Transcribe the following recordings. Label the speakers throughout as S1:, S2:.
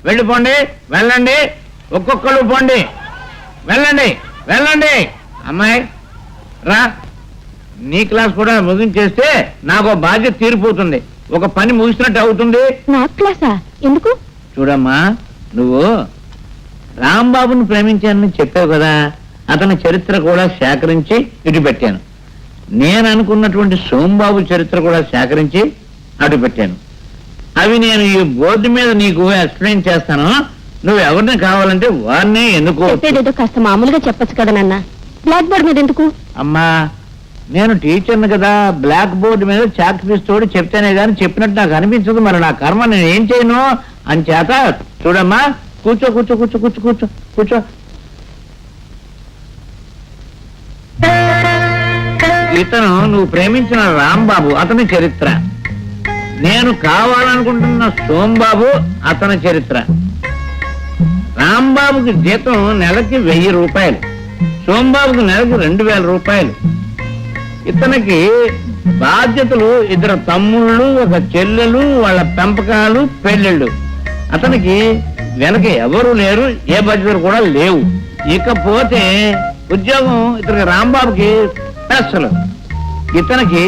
S1: వెళ్ళిపోండి, వెళ్ళండి, ఒక్కొక్కరు పోండి, వెళ్ళండి వెళ్ళండి. అమ్మాయి రా, నీ క్లాస్ కూడా ముగించేస్తే నాకు బాధ్యత తీరిపోతుంది, ఒక పని ముగిసినట్టు అవుతుంది.
S2: నా క్లాసా? ఎందుకు?
S1: చూడమ్మా, నువ్వు రాంబాబుని ప్రేమించానని చెప్పావు కదా, అతని చరిత్ర కూడా సేకరించి ఇటు పెట్టాను. నేను అనుకున్నటువంటి సోంబాబు చరిత్ర కూడా సేకరించి అటు పెట్టాను. అవి నేను ఈ బోర్డు మీద నీకు ఎక్స్ప్లెయిన్ చేస్తాను. నువ్వు ఎవరిని కావాలంటే వారిని ఎన్నుకో.
S2: చెప్పేదేదో కాస్త మామూలుగా చెప్పచ్చు కదా నాన్న, బ్లాక్ బోర్డ్ మీద ఎందుకు?
S1: అమ్మా, నేను టీచర్ని కదా, బ్లాక్ బోర్డు మీద చాక్ పీస్ తోడి చెప్తేనే కానీ చెప్పినట్టు నాకు అనిపించదు. మరి నా కర్మ నేను ఏం చేయను అని చేత. చూడమ్మా, కూర్చో కూర్చో కూర్చో కూర్చో కూర్చో కూర్చో. ఇతను నువ్వు ప్రేమించిన రాంబాబు, అతని చరిత్ర. నేను కావాలనుకుంటున్న సోంబాబు, అతని చరిత్ర. రాంబాబుకి జీతం నెలకి 1000 రూపాయలు, సోంబాబుకి నెలకు 2000 రూపాయలు. ఇతనికి బాధ్యతలు 2 తమ్ముళ్ళు, 1 చెల్లెలు, వాళ్ళ పెంపకాలు, పెళ్ళిళ్ళు. అతనికి వెనక ఎవరు లేరు, ఏ బాధ్యతలు కూడా లేవు. ఇకపోతే ఉద్యోగం ఇతనికి రాంబాబుకి పెసలు, ఇతనికి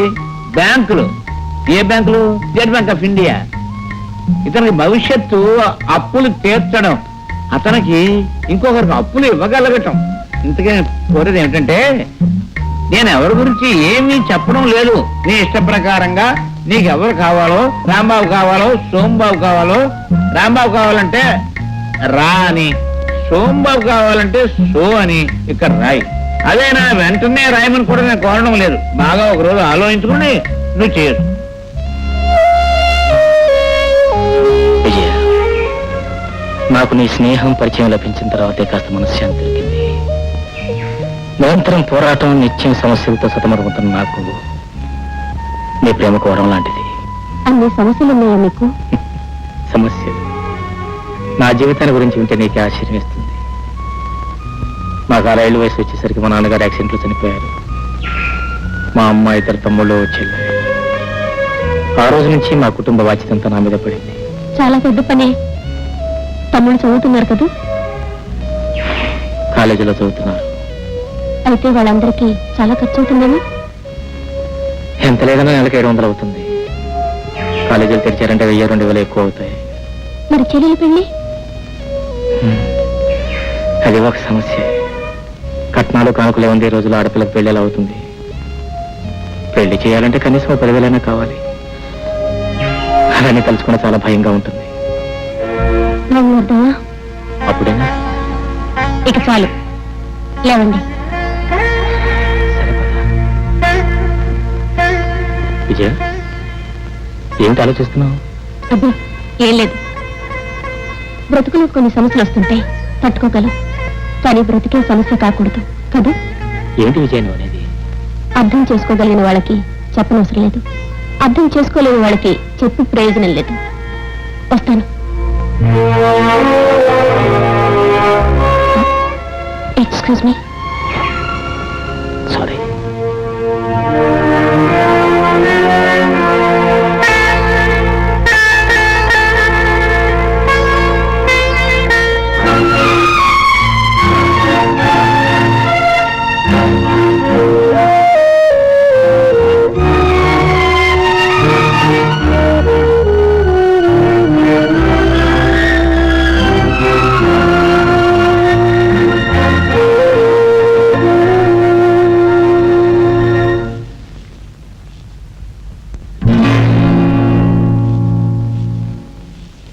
S1: బ్యాంకులు. ఏ బ్యాంకులు? State bank of India. ఇతనికి భవిష్యత్తు అప్పులు తీర్చడం, అతనికి ఇంకొకరికి అప్పులు ఇవ్వగలగటం. ఇంతకే కోరేది ఏమిటంటే, నేను ఎవరి గురించి ఏమీ చెప్పడం లేదు. నీ ఇష్ట ప్రకారంగా నీకు ఎవరు కావాలో, రాంబాబు కావాలో, సోంబాబు కావాలో, రాంబాబు కావాలంటే రా అని, సోంబాబు కావాలంటే సో అని ఇక్కడ రాయి. అదే నా వెంటనే రాయమని కూడా నేను కోరడం లేదు. బాగా ఒకరోజు ఆలోచించుకుని నువ్వు చేయొచ్చు.
S3: విజయ, నాకు నీ స్నేహం పరిచయం లభించిన తర్వాతే కాస్త మనశ్శాంతి దొరికింది. నిరంతరం పోరాటం, నిత్యం సమస్యలతో సతమతమవుతున్న నాకు నీ ప్రేమకు వరం లాంటిది.
S2: అన్ని సమస్యలు ఉన్నాయా మీకు?
S3: సమస్యలు? నా జీవితాన్ని గురించి వింటే నీకే ఆశ్చర్యం ఇస్తుంది. నాకు 6 ఏళ్ళ వయసు వచ్చేసరికి మా నాన్నగారు యాక్సిడెంట్లో చనిపోయారు. మా అమ్మ, 2 తమ్ముళ్ళు, చెల్లి. ఆ రోజు నుంచి మా కుటుంబ బాధ్యత అంతా నా మీద పడింది.
S2: చాలా పెద్ద పని. తమ్ముడు చదువుతున్నారు కదా?
S3: కాలేజీలో చదువుతున్నారు.
S2: అయితే వాళ్ళందరికీ చాలా ఖర్చు అవుతుందేమో?
S3: ఎంత లేదన్నా నెలకు 700 అవుతుంది. కాలేజీలు తెరిచారంటే 1000-2000 ఎక్కువ అవుతాయి.
S2: మరి చెల్లెలు పెళ్ళి?
S3: అది ఒక సమస్య. కట్నాలు కానుకలే ఉంది. రోజులు ఆడపిల్లకి పెళ్ళేలా అవుతుంది. పెళ్లి చేయాలంటే కనీసం 10,000 కావాలి. అవన్నీ తలుచుకుని చాలా భయంగా ఉంటుంది. అప్పుడేనా?
S2: ఇక చాలు, లేవండి.
S3: విజయ, ఏమిటి ఆలోచిస్తున్నావు?
S2: అబ్బే, ఏం లేదు. బ్రతుకులో కొన్ని సమస్యలు వస్తుంటాయి, తట్టుకోగలం. కానీ బ్రతికే సమస్య కాకూడదు కదా?
S3: ఏంటి విజయ నువ్వు అనేది?
S2: అర్థం చేసుకోగలిగిన వాళ్ళకి చెప్పనవసరం లేదు, అర్థం చేసుకోలేని వాళ్ళకి చెప్పి ప్రయోజనం లేదు. వస్తాను. Excuse me.
S3: సారీ.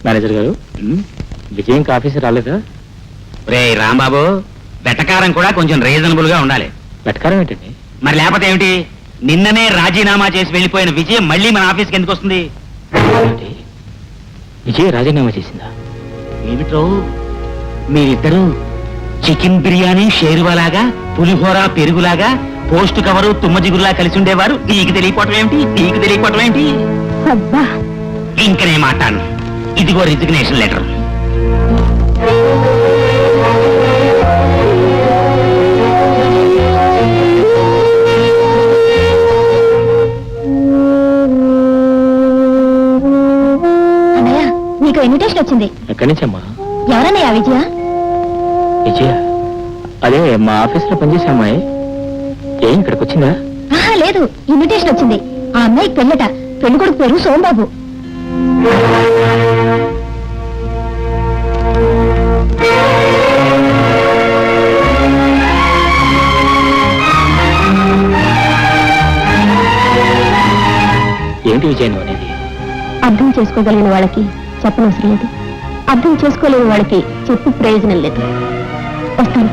S3: మేనేజర్ గారు, విజయం ఆఫీసర్ రాలేదా?
S4: రే రాంబాబు, వెటకారం కూడా కొంచెం రీజనబుల్ గా ఉండాలి.
S3: వెటకారం ఏంటండి?
S4: మరి లేకపోతే ఏమిటి? నిన్ననే రాజీనామా చేసి వెళ్ళిపోయిన విజయం మళ్ళీ మన ఆఫీస్కి ఎందుకు వస్తుంది?
S3: విజయ్ రాజీనామా చేసిందా?
S4: ఏమిట్రో మీరిద్దరూ చికెన్ బిర్యానీ షేరువాలాగా, పులిహోర పెరుగులాగా, పోస్ట్ కవరు తుమ్మజిగురులా కలిసి ఉండేవారు. నీకు తెలియకపోవటం ఏమిటి? నీకు తెలియకపోవటం ఏంటి?
S2: అబ్బా,
S4: ఇంకనే మాట్లాను. ఇదిగో రిజిగ్నేషన్ లెటర్.
S2: అన్నయ్య, నీకు ఇన్విటేషన్ వచ్చింది.
S3: ఎక్కడి నుంచమ్మా?
S2: ఎవరన్నయ్యా విజయ?
S3: విజయ అదే మా ఆఫీసులో పనిచేసే అమ్మాయి. ఏం ఇక్కడికి వచ్చిందా?
S2: ఆహా లేదు, ఇన్విటేషన్ వచ్చింది. ఆ అమ్మాయికి పెళ్ళట. పెళ్లి కొడుకు పేరు సోమబాబు.
S3: ఏంటి విజయం అనేది?
S2: అర్థం చేసుకోగలిగిన వాళ్ళకి చెప్పనవసరం లేదు, అర్థం చేసుకోలేని వాళ్ళకి చెప్పు ప్రయోజనం లేదు. వస్తాను.